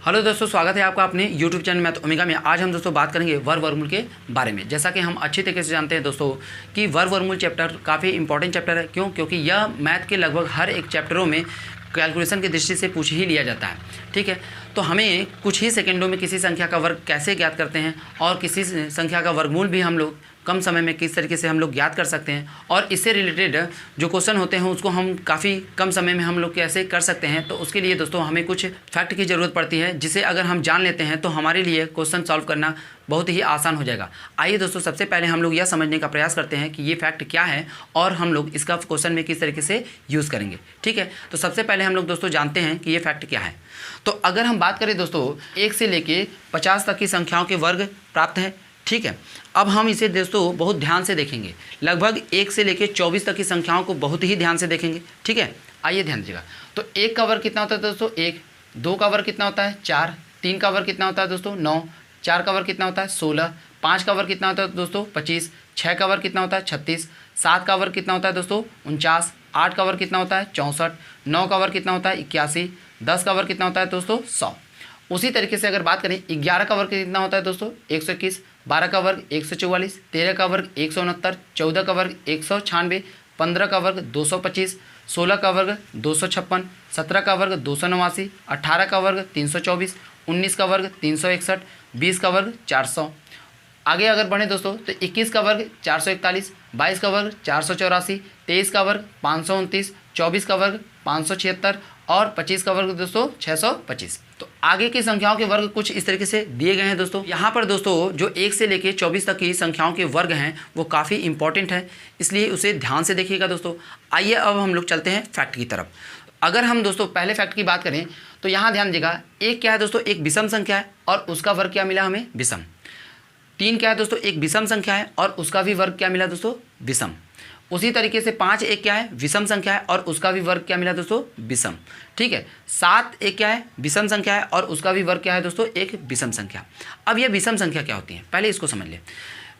Hello दोस्तों, स्वागत है आपका अपने YouTube चैनल मैथ ओमेगा में। आज हम दोस्तों बात करेंगे वर्ग वर्गमूल के बारे में। जैसा कि हम अच्छी तरीके से जानते हैं दोस्तों कि वर्ग वर्गमूल चैप्टर काफ़ी इंपॉर्टेंट चैप्टर है। क्यों? क्योंकि यह मैथ के लगभग हर एक चैप्टरों में कैलकुलेशन की दृष्टि से पूछ ही लिया जाता है। ठीक है, तो हमें कुछ ही सेकंडों में किसी संख्या का वर्ग कैसे ज्ञात करते हैं और किसी संख्या का वर्गमूल भी हम लोग कम समय में किस तरीके से हम लोग ज्ञात कर सकते हैं और इससे रिलेटेड जो क्वेश्चन होते हैं उसको हम काफ़ी कम समय में हम लोग कैसे कर सकते हैं, तो उसके लिए दोस्तों हमें कुछ फैक्ट की ज़रूरत पड़ती है, जिसे अगर हम जान लेते हैं तो हमारे लिए क्वेश्चन सॉल्व करना बहुत ही आसान हो जाएगा। आइए दोस्तों, सबसे पहले हम लोग यह समझने का प्रयास करते हैं कि ये फैक्ट क्या है और हम लोग इसका क्वेश्चन में किस तरीके से यूज़ करेंगे। ठीक है, तो सबसे पहले हम लोग दोस्तों जानते हैं कि ये फैक्ट क्या है। तो अगर हम बात करें दोस्तों 1 से लेके 50 तक की संख्याओं के वर्ग प्राप्त हैं। ठीक है, अब हम इसे दोस्तों बहुत ध्यान से देखेंगे। लगभग 1 से लेके 24 तक की संख्याओं को बहुत ही ध्यान से देखेंगे। ठीक है, आइए ध्यान दीजिएगा। तो 1 का वर्ग कितना होता है दोस्तों? 1। 2 का वर्ग कितना होता है? 4। 3 का वर्ग कितना होता है दोस्तों? 9। 4 का वर्ग कितना होता है? 16। 5 का वर्ग कितना होता है दोस्तों? 25। 6 का वर्ग कितना होता है? 36। 7 का वर्ग कितना होता है दोस्तों? 49। 8 का वर्ग कितना होता है? 64। 9 का वर्ग कितना होता है? 81। 10 का वर्ग कितना होता है दोस्तों? 100। उसी तरीके से अगर बात करें 11 का वर्ग कितना होता है दोस्तों? 121। 12 का वर्ग 144। 13 का वर्ग 169। 14 का वर्ग 196। 15 का वर्ग 225। 16 का वर्ग 256। 17 का वर्ग 289। 18 का वर्ग 324। 19 का वर्ग 361। 20 का वर्ग 400। आगे अगर बढ़ें दोस्तों तो 21 का वर्ग 441। 22 का वर्ग 484। 23 का वर्ग 529। 24 का वर्ग 576 और 25 का वर्ग दोस्तों 625। तो आगे की संख्याओं के वर्ग कुछ इस तरीके से दिए गए हैं दोस्तों। यहाँ पर दोस्तों जो 1 से लेके 24 तक की संख्याओं के वर्ग हैं वो काफ़ी इंपॉर्टेंट है, इसलिए उसे ध्यान से देखिएगा दोस्तों। आइए अब हम लोग चलते हैं फैक्ट की तरफ। अगर हम दोस्तों पहले फैक्ट की बात करें तो यहाँ ध्यान दीजिएगा, एक क्या है दोस्तों? एक विषम संख्या है और उसका वर्ग क्या मिला हमें? विषम। 3 क्या है दोस्तों? एक विषम संख्या है और उसका भी वर्ग क्या मिला दोस्तों? विषम। उसी तरीके से 5 एक क्या है? विषम संख्या है और उसका भी वर्ग क्या मिला दोस्तों? विषम। ठीक है, 7 एक क्या है? विषम संख्या है और उसका भी वर्ग क्या है दोस्तों? एक विषम संख्या। अब ये विषम संख्या क्या होती है, पहले इसको समझ लें।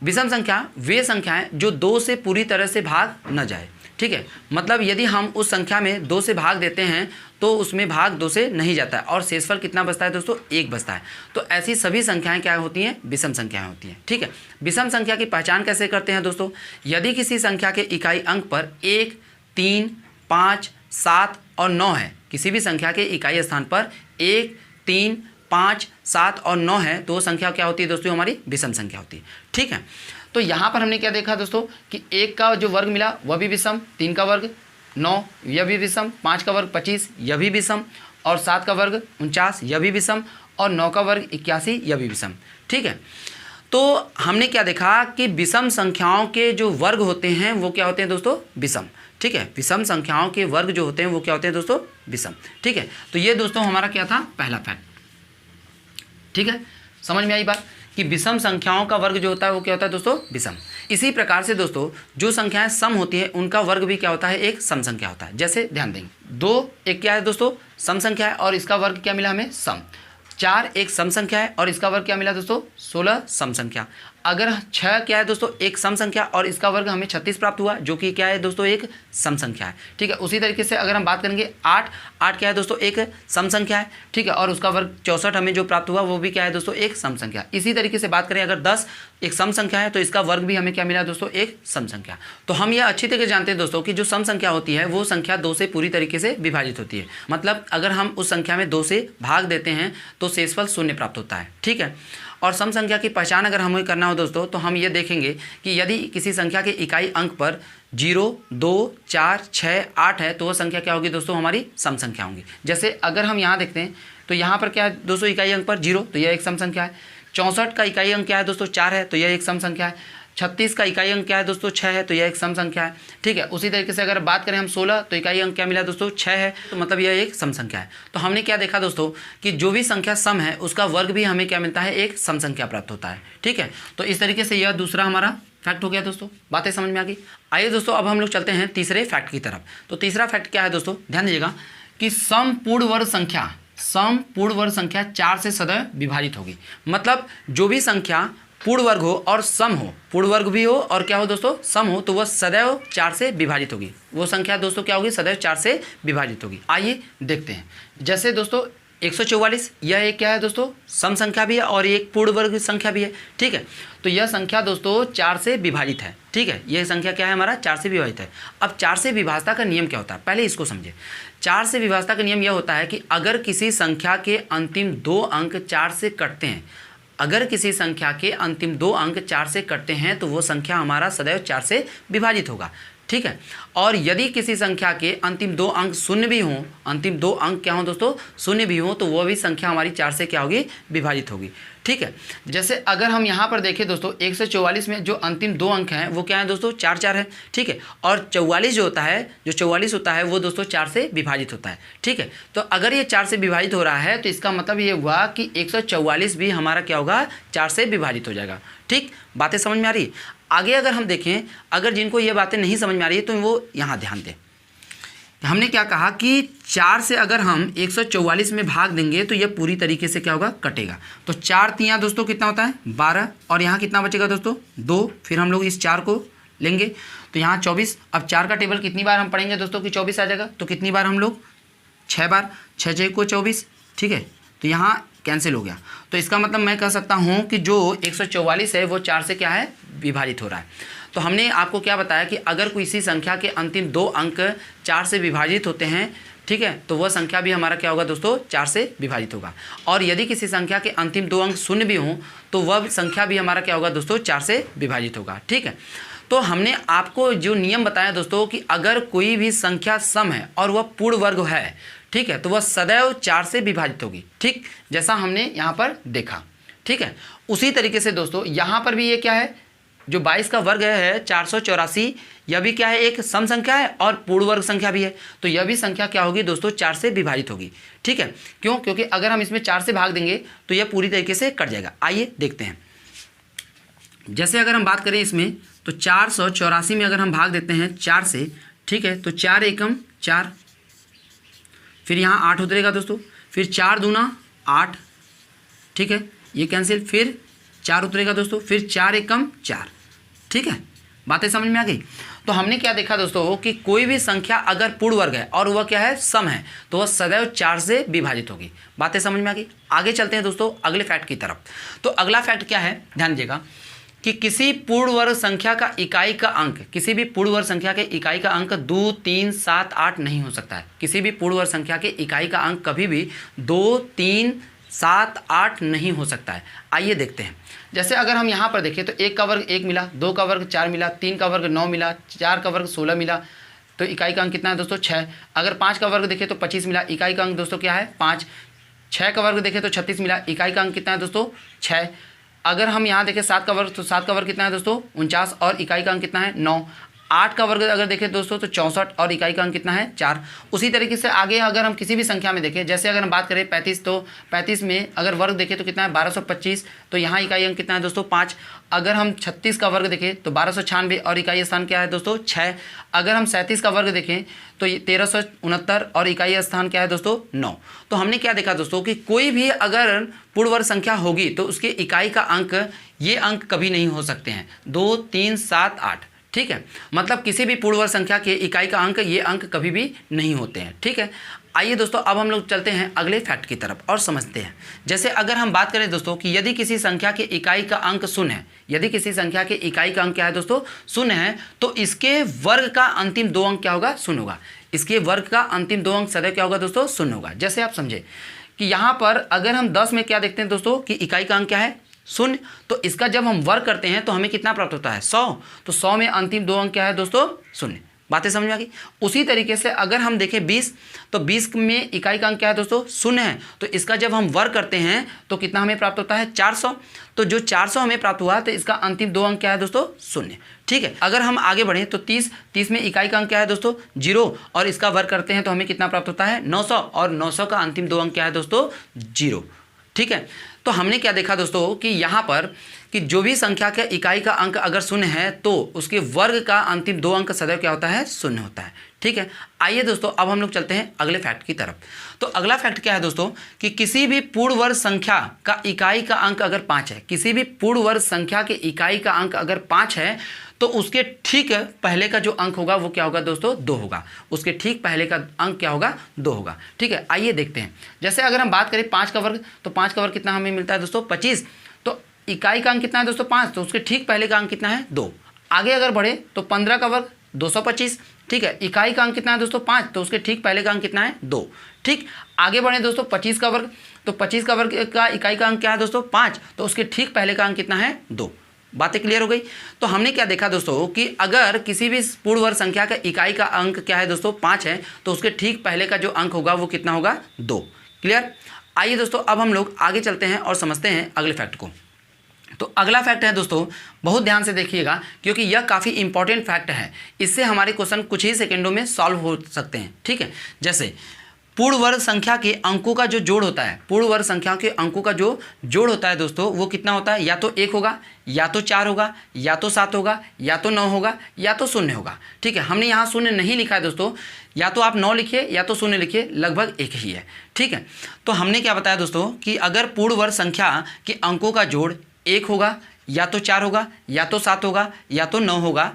विषम संख्या वे संख्याएं जो 2 से पूरी तरह से भाग न जाए। ठीक है, मतलब यदि हम उस संख्या में 2 से भाग देते हैं तो उसमें भाग 2 से नहीं जाता है और शेषफल कितना बचता है दोस्तों? 1 बचता है। तो ऐसी सभी संख्याएं क्या होती हैं? विषम संख्याएं होती हैं। ठीक है, विषम संख्या की पहचान कैसे करते हैं दोस्तों? यदि किसी संख्या के इकाई अंक पर 1, 3, 5, 7 और 9 है, किसी भी संख्या के इकाई स्थान पर 1, 3, 5, 7 और 9 है, तो वो संख्या क्या होती है दोस्तों? हमारी विषम संख्या होती है। ठीक है, तो यहाँ पर हमने क्या देखा दोस्तों कि 1 का जो वर्ग मिला वह भी विषम, 3 का वर्ग 9 यह भी विषम, 5 का वर्ग 25 यह भी विषम और 7 का वर्ग 49 यह भी विषम और 9 का वर्ग 81 यह भी विषम। ठीक है, तो हमने क्या देखा कि विषम संख्याओं के जो वर्ग होते हैं वो क्या होते हैं दोस्तों? विषम। ठीक है, विषम संख्याओं के वर्ग जो होते हैं वो क्या होते हैं दोस्तों? विषम। ठीक है, तो ये दोस्तों हमारा क्या था? पहला फैक्ट। ठीक है, समझ में आई बात कि विषम संख्याओं का वर्ग जो होता है वो क्या होता है दोस्तों? विषम। इसी प्रकार से दोस्तों जो संख्याएं सम होती हैं उनका वर्ग भी क्या होता है? एक सम संख्या होता है। जैसे ध्यान देंगे, 2 एक क्या है दोस्तों? सम संख्या है और इसका वर्ग क्या मिला हमें? सम। 4 एक सम संख्या है और इसका वर्ग क्या मिला दोस्तों? 16 सम संख्या। अगर 6 क्या है दोस्तों? एक सम संख्या और इसका वर्ग हमें 36 प्राप्त हुआ, जो कि क्या है दोस्तों? एक सम संख्या है। ठीक है, उसी तरीके से अगर हम बात करेंगे 8 क्या है दोस्तों? एक सम संख्या है। ठीक है, और उसका वर्ग 64 हमें जो प्राप्त हुआ वो भी क्या है दोस्तों? एक सम संख्या। इसी तरीके से बात करें अगर 10 एक सम संख्या है तो इसका वर्ग भी हमें क्या मिला दोस्तों? एक सम संख्या। तो हम यह अच्छी तरीके से जानते हैं दोस्तों कि जो सम संख्या होती है वो संख्या 2 से पूरी तरीके से विभाजित होती है। मतलब अगर हम उस संख्या में 2 से भाग देते हैं तो शेषफल 0 प्राप्त होता है। ठीक है, और सम संख्या की पहचान अगर हमें करना हो दोस्तों तो हम ये देखेंगे कि यदि किसी संख्या के इकाई अंक पर 0, 2, 4, 6, 8 है तो वह संख्या क्या होगी दोस्तों? हमारी सम संख्या होंगी। जैसे अगर हम यहाँ देखते हैं तो यहाँ पर क्या है दोस्तों? इकाई अंक पर 0 तो यह एक सम संख्या है। 64 का इकाई अंक क्या है दोस्तों? 4 है तो यह एक सम संख्या है। 36 का इकाई अंक क्या है दोस्तों? 6 है तो यह एक सम संख्या है। ठीक है, उसी तरीके से अगर बात करें हम 16 तो इकाई अंक क्या मिला दोस्तों? 6 है, तो मतलब यह एक सम संख्या है। तो हमने क्या देखा दोस्तों कि जो भी संख्या सम है उसका वर्ग भी हमें क्या मिलता है? एक सम संख्या प्राप्त होता है। ठीक है, तो इस तरीके से यह दूसरा हमारा फैक्ट हो गया दोस्तों। बातें समझ में आ गई? आइए दोस्तों अब हम लोग चलते हैं तीसरे फैक्ट की तरफ। तो तीसरा फैक्ट क्या है दोस्तों? ध्यान दीजिएगा कि सम पूर्ण वर्ग संख्या 4 से सदैव विभाजित होगी। मतलब जो भी संख्या पूर्ण वर्ग हो और सम हो, पूर्ण वर्ग भी हो और क्या हो दोस्तों? सम हो, तो वह सदैव 4 से विभाजित होगी। वो संख्या दोस्तों क्या होगी? सदैव 4 से विभाजित होगी। आइए देखते हैं। जैसे दोस्तों 144 यह एक क्या है दोस्तों, सम संख्या भी है और एक पूर्ण वर्ग संख्या भी है। ठीक है, तो यह संख्या दोस्तों 4 से विभाजित है। ठीक है, यह संख्या क्या है हमारा, 4 से विभाजित है। अब 4 से विभाजता का नियम क्या होता है, पहले इसको समझे। 4 से विभाजता का नियम यह होता है कि अगर किसी संख्या के अंतिम 2 अंक 4 से कटते हैं, अगर किसी संख्या के अंतिम 2 अंक 4 से कटते हैं तो वो संख्या हमारा सदैव 4 से विभाजित होगा। ठीक है, और यदि किसी संख्या के अंतिम 2 अंक शून्य भी हों, अंतिम 2 अंक क्या हों दोस्तों, शून्य भी हों, तो वो भी संख्या हमारी 4 से क्या होगी, विभाजित होगी। ठीक है, जैसे अगर हम यहाँ पर देखें दोस्तों 144 में जो अंतिम 2 अंक हैं वो क्या है दोस्तों, 4 4 है। ठीक है, और 44 जो होता है, जो 44 होता है वो दोस्तों 4 से विभाजित होता है। ठीक है, तो अगर ये 4 से विभाजित हो रहा है तो इसका मतलब ये हुआ कि 144 भी हमारा क्या होगा, 4 से विभाजित हो जाएगा। ठीक, बातें समझ में आ रही। आगे अगर हम देखें, अगर जिनको ये बातें नहीं समझ में आ रही है तो वो यहाँ ध्यान दें। हमने क्या कहा कि 4 से अगर हम 144 में भाग देंगे तो ये पूरी तरीके से क्या होगा, कटेगा। तो 4 तियाँ दोस्तों कितना होता है, 12, और यहाँ कितना बचेगा दोस्तों, 2। फिर हम लोग इस 4 को लेंगे तो यहाँ 24। अब 4 का टेबल कितनी बार हम पढ़ेंगे दोस्तों कि 24 आ जाएगा, तो कितनी बार हम लोग, 6 बार, 6 6 को 24। ठीक है, तो यहाँ कैंसिल हो गया। तो इसका मतलब मैं कह सकता हूँ कि जो 144 है वो 4 से क्या है, विभाजित हो रहा है। तो हमने आपको क्या बताया कि अगर किसी संख्या के अंतिम 2 अंक 4 से विभाजित होते हैं, ठीक है, तो वह संख्या भी हमारा क्या होगा दोस्तों, 4 से विभाजित होगा। और यदि किसी संख्या के अंतिम 2 अंक शून्य भी हों तो वह संख्या भी हमारा क्या होगा दोस्तों, 4 से विभाजित होगा। ठीक है, तो हमने आपको जो नियम बताया दोस्तों कि अगर कोई भी संख्या सम है और वह पूर्ण वर्ग है, ठीक है, तो वह सदैव 4 से विभाजित होगी। ठीक, जैसा हमने यहाँ पर देखा। ठीक है, उसी तरीके से दोस्तों यहाँ पर भी ये क्या है, जो 22 का वर्ग है 484, यह भी क्या है, एक सम संख्या है और पूर्ण वर्ग संख्या भी है। तो यह भी संख्या क्या होगी दोस्तों, 4 से विभाजित होगी। ठीक है, क्यों, क्योंकि अगर हम इसमें 4 से भाग देंगे तो यह पूरी तरीके से कट जाएगा। आइए देखते हैं। जैसे अगर हम बात करें इसमें तो 484 में अगर हम भाग देते हैं 4 से, ठीक है, तो 4 एकम 4, फिर यहाँ 8 उतरेगा दोस्तों, फिर 4 दूना 8, ठीक है, ये कैंसिल, फिर 4 उतरेगा दोस्तों, फिर 4 एकम 4। ठीक है, बातें समझ में आ गई। तो हमने क्या देखा दोस्तों कि कोई भी संख्या अगर पूर्ण वर्ग है और वह क्या है, सम है, तो वह सदैव 4 से विभाजित होगी। बातें समझ में आ गई। आगे चलते हैं दोस्तों अगले फैक्ट की तरफ। तो अगला फैक्ट क्या है, ध्यान दीजिएगा कि किसी पूर्ण वर्ग संख्या का इकाई का अंक, किसी भी पूर्ण वर्ग संख्या के इकाई का अंक 2, 3, 7, 8 नहीं हो सकता है। किसी भी पूर्ण वर्ग संख्या के इकाई का अंक कभी भी 2, 3, 7, 8 नहीं हो सकता है। आइए देखते हैं। जैसे अगर हम यहाँ पर देखें तो 1 का वर्ग 1 मिला, 2 का वर्ग 4 मिला, 3 का वर्ग 9 मिला, 4 का वर्ग 16 मिला, तो इकाई का अंक कितना है दोस्तों, 6। अगर 5 का वर्ग देखें तो 25 मिला, इकाई का अंक दोस्तों क्या है, 5। 6 का वर्ग देखें तो 36 मिला, इकाई का अंक कितना है दोस्तों, 6। अगर हम यहाँ देखें 7 का वर्ग, तो 7 का वर्ग कितना है दोस्तों, 49, और इकाई का अंक कितना है, 9। 8 का वर्ग अगर देखें दोस्तों तो 64, और इकाई का अंक कितना है, 4। उसी तरीके से आगे अगर हम किसी भी संख्या में देखें, जैसे अगर हम बात करें 35, तो 35 में अगर वर्ग देखें तो कितना है, 1225, तो यहाँ इकाई अंक कितना है दोस्तों, 5। अगर हम 36 का वर्ग देखें तो 1296, और इकाई स्थान क्या है दोस्तों, 6। अगर हम 37 का वर्ग देखें तो 1369, और इकाई स्थान क्या है दोस्तों, 9। तो हमने क्या देखा दोस्तों कि कोई भी अगर पूर्ण वर्ग संख्या होगी तो उसके इकाई का अंक, ये अंक कभी नहीं हो सकते हैं 2, 3, 7, 8। ठीक है, मतलब किसी भी पूर्ण वर्ग संख्या के इकाई का अंक, ये अंक कभी भी नहीं होते हैं। ठीक है, आइए दोस्तों अब हम लोग चलते हैं अगले फैक्ट की तरफ और समझते हैं। जैसे अगर हम बात करें दोस्तों कि यदि किसी संख्या के इकाई का अंक शून्य है, यदि किसी संख्या के इकाई का अंक क्या है दोस्तों, शून्य है, तो इसके वर्ग का अंतिम 2 अंक क्या होगा, शून्य होगा। इसके वर्ग का अंतिम 2 अंक सदैव क्या होगा दोस्तों, शून्य होगा। जैसे आप समझे कि यहाँ पर अगर हम 10 में क्या देखते हैं दोस्तों कि इकाई का अंक क्या है, शून्य, तो इसका जब हम वर्ग करते हैं तो हमें कितना प्राप्त होता है, 100। तो 100 में अंतिम 2 अंक क्या है दोस्तों, शून्य। बातें समझ में आ गई। उसी तरीके से अगर हम देखें 20, तो 20 में इकाई का अंक क्या है दोस्तों, शून्य है, तो इसका जब हम वर्ग करते हैं तो कितना हमें प्राप्त होता है, 400। तो जो 400 हमें प्राप्त हुआ तो इसका अंतिम 2 अंक क्या है दोस्तों, शून्य। ठीक है, अगर हम आगे बढ़ें तो 30 में इकाई का अंक क्या है दोस्तों, 0, और इसका वर्ग करते हैं तो हमें कितना प्राप्त होता है, 900, और 900 का अंतिम 2 अंक क्या है दोस्तों, 0। ठीक है, तो हमने क्या देखा दोस्तों कि यहाँ पर कि जो भी संख्या के इकाई का अंक अगर शून्य है तो उसके वर्ग का अंतिम 2 अंक सदैव क्या होता है, शून्य होता है। ठीक है। आइए दोस्तों अब हम लोग चलते हैं अगले फैक्ट की तरफ। तो अगला फैक्ट क्या है दोस्तों कि किसी भी पूर्ण वर्ग संख्या का इकाई का अंक अगर 5 है, किसी भी पूर्ण वर्ग संख्या के इकाई का अंक अगर 5 है तो उसके ठीक पहले का जो अंक होगा वो क्या होगा दोस्तों 2 होगा। उसके ठीक पहले का अंक क्या होगा 2 होगा। ठीक है, आइए देखते हैं। जैसे अगर हम बात करें 5 का वर्ग, तो 5 का वर्ग कितना हमें मिलता है दोस्तों 25। तो इकाई का अंक कितना है दोस्तों 5, तो उसके ठीक पहले का अंक कितना है 2। आगे अगर बढ़े तो 15 का वर्ग 225। ठीक है, इकाई का अंक कितना है दोस्तों 5, तो उसके ठीक पहले का अंक कितना है 2। ठीक, आगे बढ़े दोस्तों 25 का वर्ग, तो 25 का वर्ग का इकाई का अंक क्या है दोस्तों 5, तो उसके ठीक पहले का अंक कितना है 2। बातें क्लियर हो गई। तो हमने क्या देखा दोस्तों कि अगर किसी भी पूर्ण वर्ग संख्या का इकाई का अंक क्या है दोस्तों 5 है, तो उसके ठीक पहले का जो अंक होगा वो कितना होगा 2। क्लियर। आइए दोस्तों अब हम लोग आगे चलते हैं और समझते हैं अगले फैक्ट को। तो अगला फैक्ट है दोस्तों, बहुत ध्यान से देखिएगा क्योंकि यह काफ़ी इंपॉर्टेंट फैक्ट है। इससे हमारे क्वेश्चन कुछ ही सेकंडों में सॉल्व हो सकते हैं। ठीक है, जैसे पूर्ण वर्ग संख्या के अंकों का जो जोड़ होता है, पूर्ण वर्ग संख्या के अंकों का जो जोड़ होता है दोस्तों वो कितना होता है, या तो 1 होगा, या तो 4 होगा, या तो 7 होगा, या तो 9 होगा, या तो 0 होगा। ठीक है, हमने यहाँ 0 नहीं लिखा है दोस्तों, या तो आप 9 लिखिए या तो 0 लिखिए, लगभग एक ही है। ठीक है, तो हमने क्या बताया दोस्तों कि अगर पूर्ण वर्ग संख्या के अंकों का जोड़ 1 होगा, या तो 4 होगा, या तो 7 होगा, या तो 9 होगा।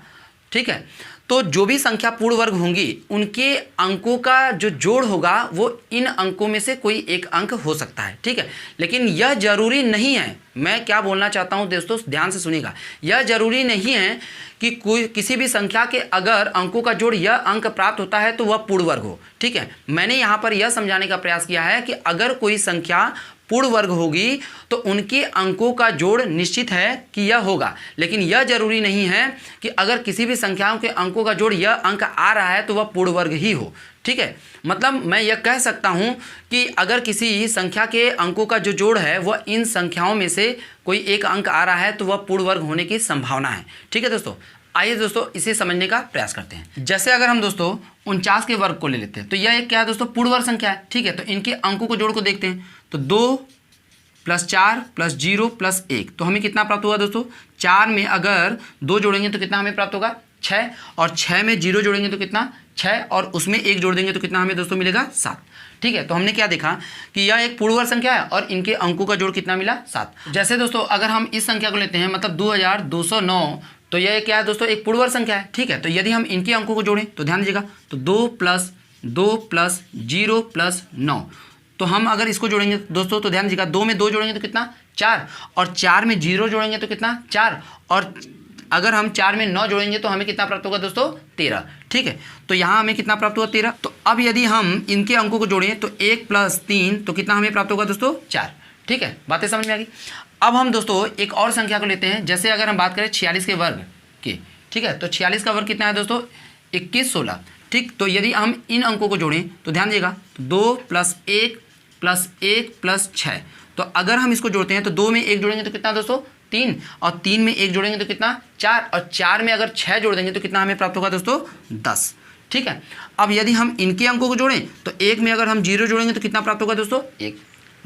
ठीक है, तो जो भी संख्या पूर्ण वर्ग होंगी उनके अंकों का जो जोड़ होगा वो इन अंकों में से कोई एक अंक हो सकता है। ठीक है, लेकिन यह जरूरी नहीं है, मैं क्या बोलना चाहता हूं दोस्तों ध्यान से सुनिएगा, यह जरूरी नहीं है कि कोई किसी भी संख्या के अगर अंकों का जोड़ यह अंक प्राप्त होता है तो वह पूर्ण वर्ग हो। ठीक है, मैंने यहाँ पर यह समझाने का प्रयास किया है कि अगर कोई संख्या पूर्ण वर्ग होगी तो उनके अंकों का जोड़ निश्चित है कि यह होगा, लेकिन यह जरूरी नहीं है कि अगर किसी भी संख्याओं के अंकों का जोड़ यह अंक आ रहा है तो वह पूर्ण वर्ग ही हो। ठीक है, मतलब मैं यह कह सकता हूं कि अगर किसी संख्या के अंकों का जो जोड़ है वह इन संख्याओं में से कोई एक अंक आ रहा है तो वह पूर्ण वर्ग होने की संभावना है। ठीक है दोस्तों, आइए दोस्तों इसे समझने का प्रयास करते हैं। जैसे अगर हम दोस्तों 49 के वर्ग को ले लेते हैं तो यह एक क्या है दोस्तों पूर्ण वर्ग संख्या है। ठीक है, तो इनके अंकों को जोड़ को देखते हैं तो 2 + 4 + 0 + 1, तो हमें कितना प्राप्त होगा दोस्तों 4 में अगर 2 जोड़ेंगे तो कितना हमें प्राप्त होगा 6, और 6 में 0 जोड़ेंगे तो कितना 6, और उसमें 1 जोड़ देंगे तो कितना हमें दोस्तों मिलेगा 7। ठीक है, तो हमने क्या देखा कि यह एक पूर्ण वर्ग संख्या है और इनके अंकों का जोड़ कितना मिला 7। जैसे दोस्तों अगर हम इस संख्या को लेते हैं मतलब 2209, तो यह क्या है दोस्तों एक पूर्ण वर्ग संख्या है। ठीक है, तो यदि हम इनके अंकों को जोड़ें तो ध्यान दीजिएगा तो 2 + 2 + 0 + 9, तो हम अगर इसको जोड़ेंगे दोस्तों तो ध्यान दीजिएगा 2 में 2 जोड़ेंगे तो कितना 4, और 4 में 0 जोड़ेंगे तो कितना 4, और अगर हम 4 में 9 जोड़ेंगे तो हमें कितना प्राप्त होगा दोस्तों 13। ठीक है, तो यहाँ हमें कितना प्राप्त हुआ 13। तो अब यदि हम इनके अंकों को जोड़ें तो 1 + 3 तो कितना हमें प्राप्त होगा दोस्तों 4। ठीक है, बातें समझ में आ गई। अब हम दोस्तों एक और संख्या को लेते हैं। जैसे अगर हम बात करें 46 के वर्ग की, ठीक है, तो 46 का वर्ग कितना है दोस्तों 21 16। ठीक, तो यदि हम इन अंकों को जोड़ें तो ध्यान दीजिएगा 2 + 1 + 1 + 6, तो अगर हम इसको जोड़ते हैं तो 2 में 1 जोड़ेंगे तो कितना दोस्तों 3, और 3 में 1 जोड़ेंगे तो कितना 4, और 4 में अगर 6 जोड़ देंगे तो कितना हमें प्राप्त होगा दोस्तों 10। ठीक है, अब यदि हम इनके अंकों को जोड़ें तो 1 में अगर हम 0 जोड़ेंगे तो कितना प्राप्त होगा दोस्तों 1।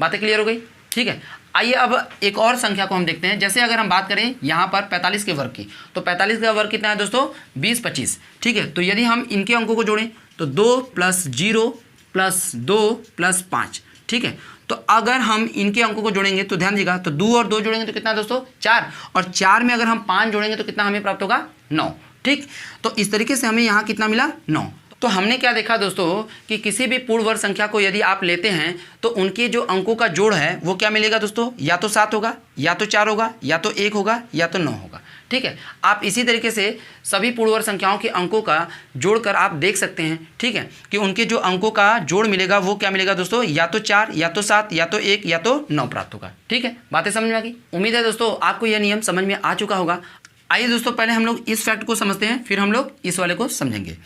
बातें क्लियर हो गई। ठीक है, आइए अब एक और संख्या को हम देखते हैं। जैसे अगर हम बात करें यहाँ पर 45 के वर्ग की, तो 45 का वर्ग कितना है दोस्तों 20 25। ठीक है, तो यदि हम इनके अंकों को जोड़ें तो 2 + 0 + 2 + 5। ठीक है, तो अगर हम इनके अंकों को जोड़ेंगे तो ध्यान दीजिएगा तो 2 और 2 जोड़ेंगे तो कितना दोस्तों 4, और 4 में अगर हम 5 जोड़ेंगे तो कितना हमें प्राप्त होगा 9। ठीक, तो इस तरीके से हमें यहाँ कितना मिला 9। तो हमने क्या देखा दोस्तों कि किसी भी पूर्ण वर्ग संख्या को यदि आप लेते हैं तो उनके जो अंकों का जोड़ है वो क्या मिलेगा दोस्तों, या तो 7 होगा, या तो 4 होगा, या तो 1 होगा, या तो 9 होगा। ठीक है, आप इसी तरीके से सभी पूर्ण वर्ग संख्याओं के अंकों का जोड़कर आप देख सकते हैं। ठीक है, कि उनके जो अंकों का जोड़ मिलेगा वो क्या मिलेगा दोस्तों, या तो 4, या तो 7, या तो 1, या तो 9 प्राप्त होगा। ठीक है, बातें समझ में आ गई। उम्मीद है दोस्तों आपको यह नियम समझ में आ चुका होगा। आइए दोस्तों पहले हम लोग इस फैक्ट को समझते हैं, फिर हम लोग इस वाले को समझेंगे।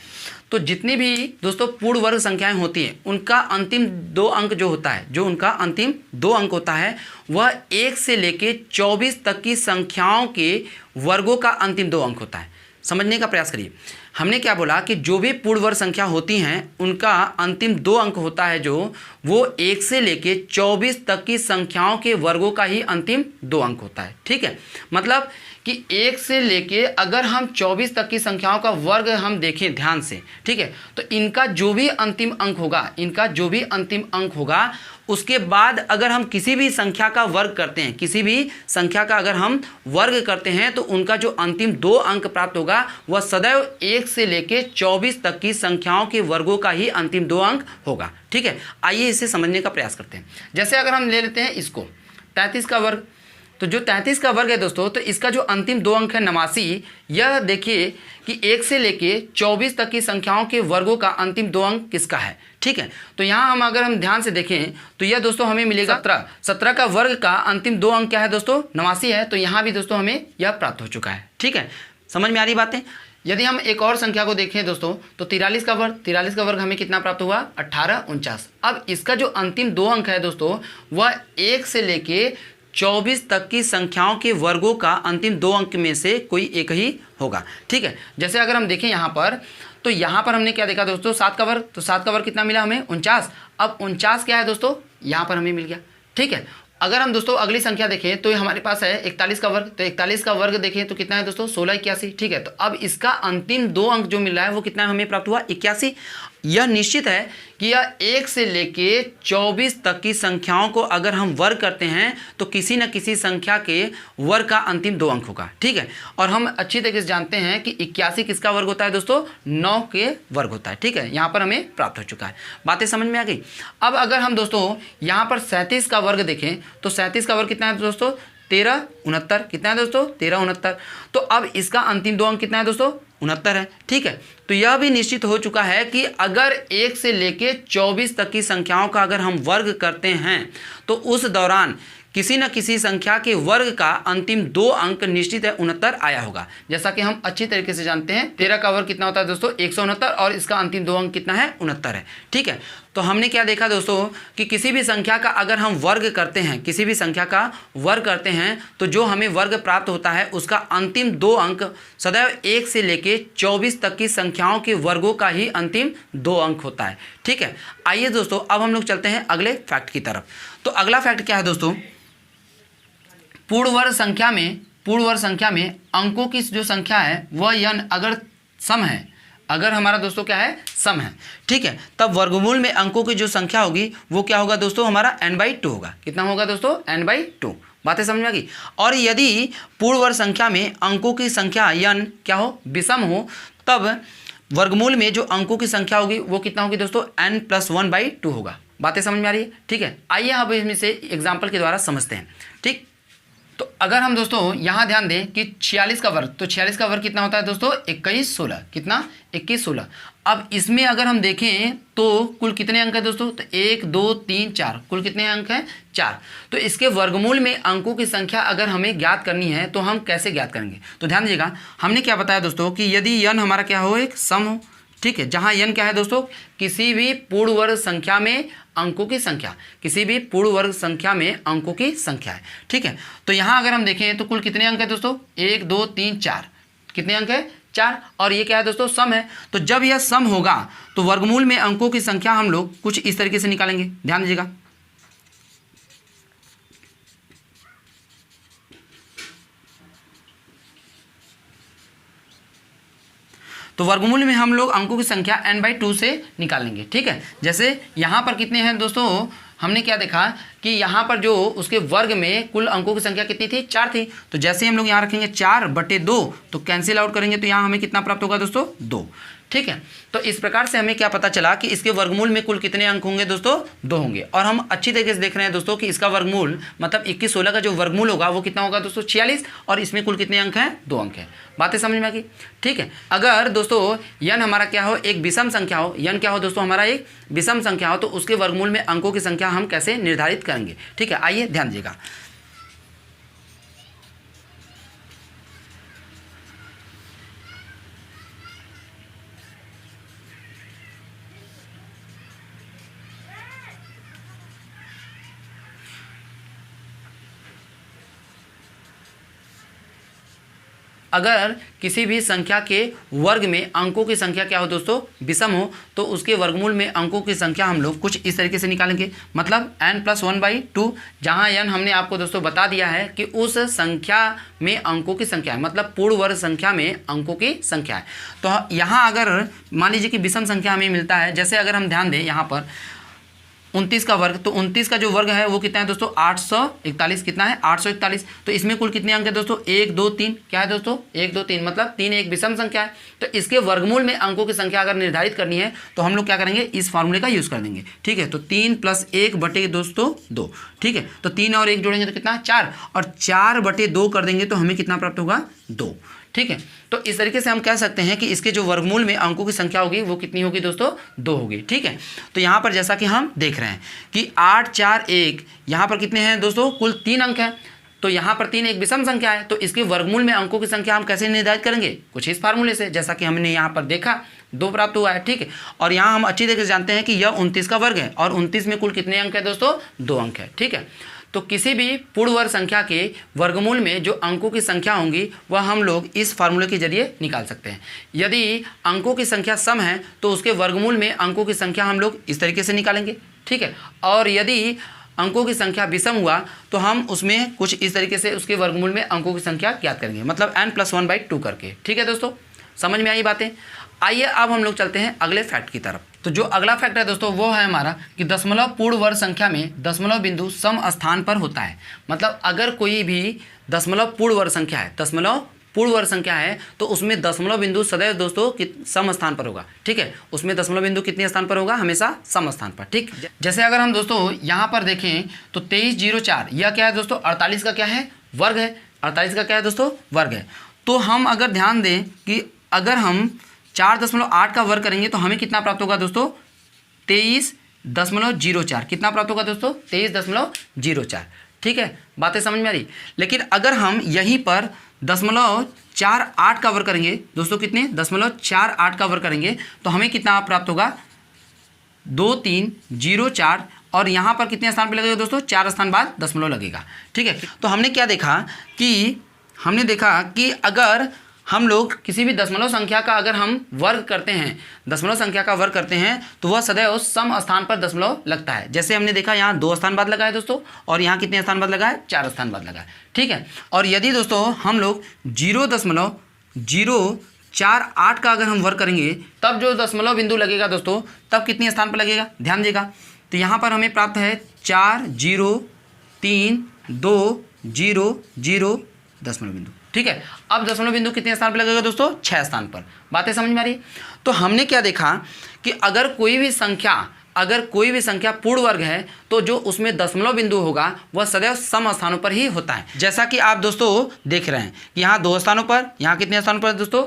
तो जितनी भी दोस्तों पूर्ण वर्ग संख्याएं होती हैं उनका अंतिम 2 अंक जो होता है, जो उनका अंतिम 2 अंक होता है वह 1 से लेके 24 तक की संख्याओं के वर्गों का अंतिम 2 अंक होता है। समझने का प्रयास करिए। हमने क्या बोला कि जो भी पूर्ण वर्ग संख्या होती हैं उनका अंतिम 2 अंक होता है जो वो 1 से लेके 24 तक की संख्याओं के वर्गों का ही अंतिम 2 अंक होता है। ठीक है, मतलब कि 1 से लेके अगर हम 24 तक की संख्याओं का वर्ग हम देखें ध्यान से, ठीक है, तो इनका जो भी अंतिम अंक होगा, इनका जो भी अंतिम अंक होगा, उसके बाद अगर हम किसी भी संख्या का वर्ग करते हैं, किसी भी संख्या का अगर हम वर्ग करते हैं तो उनका जो अंतिम 2 अंक प्राप्त होगा वह सदैव 1 से लेके 24 तक की संख्याओं के वर्गों का ही अंतिम 2 अंक होगा। ठीक है, आइए इसे समझने का प्रयास करते हैं। जैसे अगर हम ले लेते हैं इसको 33 का वर्ग, तो जो 33 का वर्ग है दोस्तों, तो इसका जो अंतिम 2 अंक है 89, यह देखिए कि 1 से लेके 24 तक की संख्याओं के वर्गों का अंतिम 2 अंक किसका है। ठीक है, तो यहाँ हम अगर हम ध्यान से देखें तो यह दोस्तों हमें मिलेगा 17 का वर्ग का अंतिम 2 अंक क्या है दोस्तों, 89 है। तो यहाँ भी दोस्तों हमें यह प्राप्त हो चुका है। ठीक है, समझ में आ रही बातें। यदि हम एक और संख्या को देखें दोस्तों, तो 43 का वर्ग हमें कितना प्राप्त हुआ, 1849। अब इसका जो अंतिम 2 अंक है दोस्तों, वह 1 से लेके 24 तक की संख्याओं के वर्गों का अंतिम 2 अंक में से कोई एक ही होगा। ठीक है, जैसे अगर हम देखें यहाँ पर, तो यहाँ पर हमने क्या देखा दोस्तों, 7 का वर्ग, तो 7 का वर्ग कितना मिला हमें, 49। अब 49 क्या है दोस्तों, यहाँ पर हमें मिल गया। ठीक है, अगर हम दोस्तों अगली संख्या देखें तो हमारे पास है 41 का वर्ग, तो 41 का वर्ग देखें तो कितना है दोस्तों, 1681। ठीक है, तो अब इसका अंतिम 2 अंक जो मिल रहा है वो कितना हमें प्राप्त हुआ, 81। यह निश्चित है कि यह 1 से लेके 24 तक की संख्याओं को अगर हम वर्ग करते हैं तो किसी न किसी संख्या के वर्ग का अंतिम 2 अंक होगा। ठीक है, और हम अच्छी तरीके से जानते हैं कि 81 किसका वर्ग होता है दोस्तों, 9 के वर्ग होता है। ठीक है, यहाँ पर हमें प्राप्त हो चुका है। बातें समझ में आ गई। अब अगर हम दोस्तों यहाँ पर 37 का वर्ग देखें तो 37 का वर्ग कितना है दोस्तों, 1369। कितना है दोस्तों, 1369। तो अब इसका अंतिम 2 अंक कितना है दोस्तों, 69 है। ठीक है, तो यह भी निश्चित हो चुका है कि अगर 1 से लेके 24 तक की संख्याओं का अगर हम वर्ग करते हैं तो उस दौरान किसी न किसी संख्या के वर्ग का अंतिम 2 अंक निश्चित है 69 आया होगा। जैसा कि हम अच्छी तरीके से जानते हैं 13 का वर्ग कितना होता है दोस्तों, 169, और इसका अंतिम 2 अंक कितना है, 69 है। ठीक है, तो हमने क्या देखा दोस्तों कि किसी भी संख्या का अगर हम वर्ग करते हैं, किसी भी संख्या का वर्ग करते हैं तो जो हमें वर्ग प्राप्त होता है उसका अंतिम 2 अंक सदैव 1 से लेके 24 तक की संख्याओं के वर्गों का ही अंतिम 2 अंक होता है। ठीक है, आइए दोस्तों अब हम लोग चलते हैं अगले फैक्ट की तरफ। तो अगला फैक्ट क्या है दोस्तों, पूर्ण वर्ग संख्या में अंकों की जो संख्या है वह n अगर सम है, अगर हमारा दोस्तों क्या है, सम है। ठीक है, तब वर्गमूल में अंकों की जो संख्या होगी वो क्या होगा दोस्तों, हमारा n/2 होगा। कितना होगा दोस्तों, n/2। बातें समझ में आ गई। और यदि पूर्ण वर्ग संख्या में अंकों की संख्या n क्या हो, विषम हो, तब वर्गमूल में जो अंकों की संख्या होगी वो कितना होगी दोस्तों, n+1/2 होगा। बातें समझ में आ रही है। ठीक है, आइए अब इसमें से एग्जाम्पल के द्वारा समझते हैं। ठीक, तो अगर हम दोस्तों यहाँ ध्यान दें कि 46 का वर्ग, तो 46 का वर्ग कितना होता है दोस्तों, 2116। कितना, 2116। अब इसमें अगर हम देखें तो कुल कितने अंक है दोस्तों, तो 1 2 3 4, कुल कितने अंक हैं, 4। तो इसके वर्गमूल में अंकों की संख्या अगर हमें ज्ञात करनी है तो हम कैसे ज्ञात करेंगे, तो ध्यान दीजिएगा। हमने क्या बताया दोस्तों कि यदि n हमारा क्या हो, एक सम हो। ठीक है, जहाँ n क्या है दोस्तों, किसी भी पूर्ण वर्ग संख्या में अंकों की संख्या, किसी भी पूर्ण वर्ग संख्या में अंकों की संख्या है। ठीक है, तो यहाँ अगर हम देखें तो कुल कितने अंक है दोस्तों, 1 2 3 4, कितने अंक है, 4, और ये क्या है दोस्तों, सम है। तो जब यह सम होगा तो वर्गमूल में अंकों की संख्या हम लोग कुछ इस तरीके से निकालेंगे। ध्यान दीजिएगा। तो वर्गमूल में हम लोग अंकों की संख्या n/2 से निकालेंगे। ठीक है, जैसे यहाँ पर कितने हैं दोस्तों, हमने क्या देखा कि यहाँ पर जो उसके वर्ग में कुल अंकों की संख्या कितनी थी, 4 थी। तो जैसे ही हम लोग यहाँ रखेंगे 4/2 तो कैंसिल आउट करेंगे तो यहाँ हमें कितना प्राप्त होगा दोस्तों, 2। ठीक है, तो इस प्रकार से हमें क्या पता चला कि इसके वर्गमूल में कुल कितने अंक होंगे दोस्तों, 2 होंगे। और हम अच्छी तरीके से देख रहे हैं दोस्तों कि इसका वर्गमूल मतलब 2116 का जो वर्गमूल होगा वो कितना होगा दोस्तों, 46, और इसमें कुल कितने अंक हैं, 2 अंक हैं। बातें समझ में आ गई। ठीक है, अगर दोस्तों n हमारा क्या हो, एक विषम संख्या हो, n क्या हो दोस्तों, हमारा एक विषम संख्या हो, तो उसके वर्गमूल में अंकों की संख्या हम कैसे निर्धारित करेंगे। ठीक है, आइए ध्यान दीजिएगा। अगर किसी भी संख्या के वर्ग में अंकों की संख्या क्या हो दोस्तों, विषम हो, तो उसके वर्गमूल में अंकों की संख्या हम लोग कुछ इस तरीके से निकालेंगे। मतलब n+1/2, जहाँ n हमने आपको दोस्तों बता दिया है कि उस संख्या में अंकों की संख्या है, मतलब पूर्ण वर्ग संख्या में अंकों की संख्या है। तो यहाँ अगर मान लीजिए कि विषम संख्या हमें मिलता है, जैसे अगर हम ध्यान दें यहाँ पर 29 का वर्ग, तो 29 का जो वर्ग है वो कितना है दोस्तों, 841। कितना है, 841। तो इसमें कुल कितने अंक है दोस्तों, 1 2 3। क्या है दोस्तों, 1 2 3, मतलब 3 एक विषम संख्या है। तो इसके वर्गमूल में अंकों की संख्या अगर निर्धारित करनी है तो हम लोग क्या करेंगे, इस फार्मूले का यूज़ कर देंगे। ठीक है, तो 3 + 1 बटे दोस्तों 2। ठीक है, तो 3 और 1 जोड़ेंगे तो कितना, 4, और 4 बटे 2 कर देंगे तो हमें कितना प्राप्त होगा, 2। ठीक है, तो इस तरीके से हम कह सकते हैं कि इसके जो वर्गमूल में अंकों की संख्या होगी वो कितनी होगी दोस्तों, 2 होगी। ठीक है, तो यहाँ पर जैसा कि हम देख रहे हैं कि 8 4 1, यहाँ पर कितने हैं दोस्तों, कुल 3 अंक हैं। तो यहाँ पर 3 एक विषम संख्या है, तो इसके वर्गमूल में अंकों की संख्या हम कैसे निर्धारित करेंगे, कुछ इस फार्मूले से, जैसा कि हमने यहाँ पर देखा 2 प्राप्त हुआ है। ठीक है, और यहाँ हम अच्छी तरीके से जानते हैं कि यह 29 का वर्ग है, और 29 में कुल कितने अंक है दोस्तों, 2 अंक है। ठीक है, तो किसी भी पूर्ण वर्ग संख्या के वर्गमूल में जो अंकों की संख्या होंगी वह हम लोग इस फार्मूले के जरिए निकाल सकते हैं। यदि अंकों की संख्या सम है तो उसके वर्गमूल में अंकों की संख्या हम लोग इस तरीके से निकालेंगे। ठीक है, और यदि अंकों की संख्या विषम हुआ तो हम उसमें कुछ इस तरीके से उसके वर्गमूल में अंकों की संख्या ज्ञात करेंगे, मतलब n+1/2 करके। ठीक है दोस्तों, समझ में आई बातें। आइए अब हम लोग चलते हैं अगले फैक्ट की तरफ। तो जो अगला फैक्ट है दोस्तों वो है हमारा कि दशमलव पूर्ण वर्ग संख्या में दशमलव बिंदु सम स्थान पर होता है। मतलब अगर कोई भी दशमलव पूर्ण वर्ग संख्या है, दशमलव पूर्ण वर्ग संख्या है, तो उसमें दशमलव बिंदु सदैव दोस्तों सम स्थान पर होगा। ठीक है, उसमें दशमलव बिंदु कितने स्थान पर होगा, हमेशा सम स्थान पर। ठीक, जैसे अगर हम दोस्तों यहाँ पर देखें तो 2304 यह क्या है दोस्तों, 48 का क्या है, वर्ग है। 48 का क्या है दोस्तों, वर्ग है। तो हम अगर ध्यान दें कि अगर हम 4.8 का वर्ग करेंगे तो हमें कितना प्राप्त होगा दोस्तों, 23.04। कितना प्राप्त होगा दोस्तों, 23.04। ठीक है, बातें समझ में आ रही। लेकिन अगर हम यहीं पर 0.48 का वर्ग करेंगे दोस्तों, कितने, 0.48 का वर्ग करेंगे तो हमें कितना प्राप्त होगा, 2304, और यहाँ पर कितने स्थान पर लगेगा दोस्तों, 4 स्थान बाद दशमलव लगेगा। ठीक है, तो हमने क्या देखा कि अगर हम लोग किसी भी दशमलव संख्या का अगर हम वर्ग करते हैं, दशमलव संख्या का वर्ग करते हैं तो वह सदैव सम स्थान पर दशमलव लगता है। जैसे हमने देखा यहाँ 2 स्थान बाद लगा है दोस्तों, और यहाँ कितने स्थान बाद लगा है, 4 स्थान बाद लगा है। ठीक है, और यदि दोस्तों हम लोग 0.048 का अगर हम वर्ग करेंगे तब जो दशमलव बिंदु लगेगा दोस्तों, तब कितने स्थान पर लगेगा, ध्यान देगा। तो यहाँ पर हमें प्राप्त है 4 0 3 2 0 0 दशमलव बिंदु। ठीक है, अब दशमलव बिंदु कितने स्थान पर लगेगा दोस्तों, 6 स्थान पर। बातें समझ में आ रही। तो हमने क्या देखा कि अगर कोई भी संख्या पूर्ण वर्ग है तो जो उसमें दशमलव बिंदु होगा वह सदैव सम स्थानों पर ही होता है। जैसा कि आप दोस्तों देख रहे हैं कि यहाँ 2 स्थानों पर, यहाँ कितने स्थानों पर दोस्तों,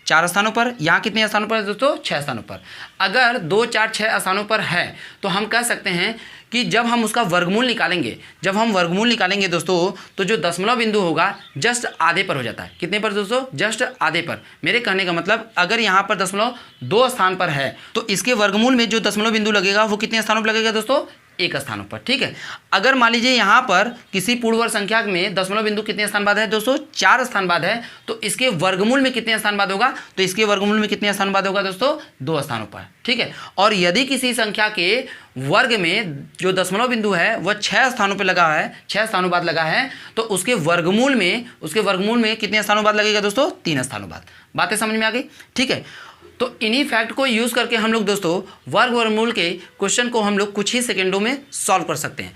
4 स्थानों पर, यहाँ कितने स्थानों पर दोस्तों, 6 स्थानों पर। अगर 2 4 6 स्थानों पर है तो हम कह सकते हैं कि जब हम उसका वर्गमूल निकालेंगे दोस्तों, तो जो दशमलव बिंदु होगा जस्ट आधे पर हो जाता है। कितने पर दोस्तों, जस्ट आधे पर। मेरे कहने का मतलब अगर यहाँ पर दशमलव 2 स्थान पर है तो इसके वर्गमूल में जो दशमलव बिंदु लगेगा वो कितने स्थानों पर लगेगा दोस्तों, 1 स्थानों पर। ठीक है, अगर मान लीजिए यहाँ पर किसी पूर्ण वर्ग संख्या में दशमलव बिंदु कितने स्थान बाद है दोस्तों, 4 स्थान बाद है, तो इसके वर्गमूल में कितने स्थान बाद होगा, तो इसके वर्गमूल में कितने स्थान बाद होगा दोस्तों, 2 स्थानों पर। ठीक है, और यदि किसी संख्या के वर्ग में जो दशमलव बिंदु है वह 6 स्थानों पर लगा है, 6 स्थानों बाद लगा है, तो उसके वर्गमूल में कितने स्थानों बाद लगेगा दोस्तों, 3 स्थानों बाद। बातें समझ में आ गई। ठीक है, तो इन्हीं फैक्ट को यूज़ करके हम लोग दोस्तों वर्गमूल के क्वेश्चन को हम लोग कुछ ही सेकेंडों में सॉल्व कर सकते हैं।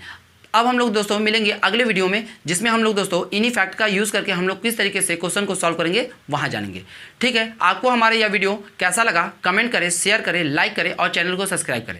अब हम लोग दोस्तों मिलेंगे अगले वीडियो में, जिसमें हम लोग दोस्तों इन्हीं फैक्ट का यूज़ करके हम लोग किस तरीके से क्वेश्चन को सॉल्व करेंगे वहाँ जानेंगे। ठीक है, आपको हमारा यह वीडियो कैसा लगा कमेंट करें, शेयर करें, लाइक करें और चैनल को सब्सक्राइब करें।